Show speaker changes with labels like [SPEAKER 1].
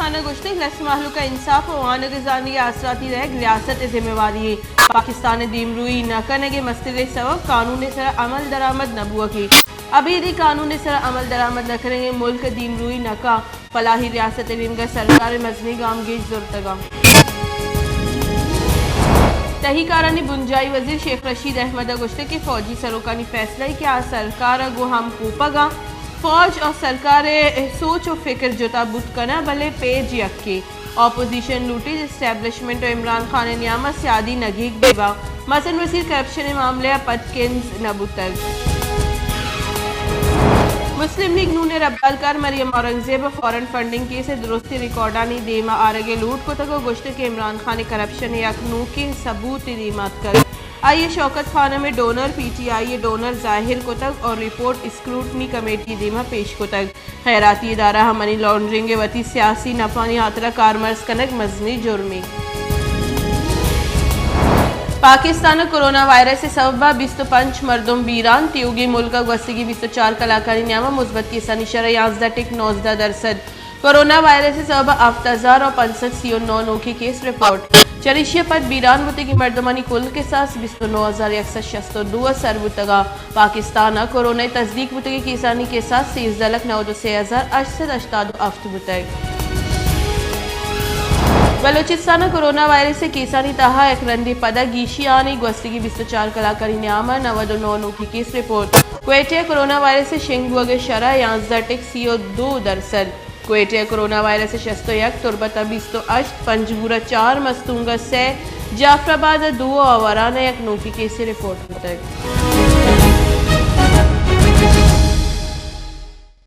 [SPEAKER 1] खाना गुश्त लस महलू का इंसाफ और वान गजानी आसराती रह रियासत जिम्मेवारी है। पाकिस्तान दीमरुई न करने के मसले सबब कानून सर अमल दरामद न बुआ की अभी दी कानून सर अमल दरामद न करेंगे मुल्क दीमरुई न का फलाही रियासत रिंगा सरकार मजनी गाम गेज जुर्तगा तहीकारानी बुंजाई वजीर शेख रशीद अहमद गुश्ते के फौजी सरोकानी फैसला है कि आज सरकार गो हम कोपगा फौज और सरकार सोच और फिक्र जुता बुत कना भले पेज यक्के ऑपोजिशन लूटी इस्टेब्लिशमेंट और इमरान खान नियामत सियादी नगीक बेवा मसन वसीर करप्शन मामले पदकिंस नबुतर मुस्लिम लीग नून रब्बालकार Maryam Aurangzeb foreign funding case दुरुस्ती रिकॉर्डानी देमा आरगे लूट को तक गुश्त के इमरान खान करप्शन यकनू के सबूत दीमात कर आइए शौकत खाना में डोनर पीटीआई डोनर जाहिर को तक और रिपोर्ट स्क्रूटनी कमेटी दीमा पेश को तक खैराती इदारा मनी लॉन्ड्रिंग वती सियासी नफानी हातरा कारमर्ज कनक मजनी जुर्मी पाकिस्तान कोरोना वायरस से सबबा 25 मरदम बीरान त्योगी मुल्क वसीगी 24 कलाकारी न्यामा मुस्बत की सनीशर 11.19% कोरोना वायरस से सबब 7000 और 65 के केस रिपोर्ट चरिशिया पद बीरान बुते की मर्दमानी कुल के साथ 29,162 सरबुतगा पाकिस्तान कोरोना तस्दीक बुते की किसानी के साथ 13,9,888 बुतग बलोचिस्तान कोरोना वायरस से केसानी तहा एक रंदी पदा गीशियानी gwastigi 24 कलाकारी न्यामा 99 की केस रिपोर्ट क्वेटिया कोरोना वायरस से शेंगुअगे शरा 11.2% क्वेटिया कोरोना वायरस से 61 तुरबता 28 पंजबूरा 4 मस्तूंगा से जाफराबाद 2 और वराना 1 की केस रिपोर्ट होता है।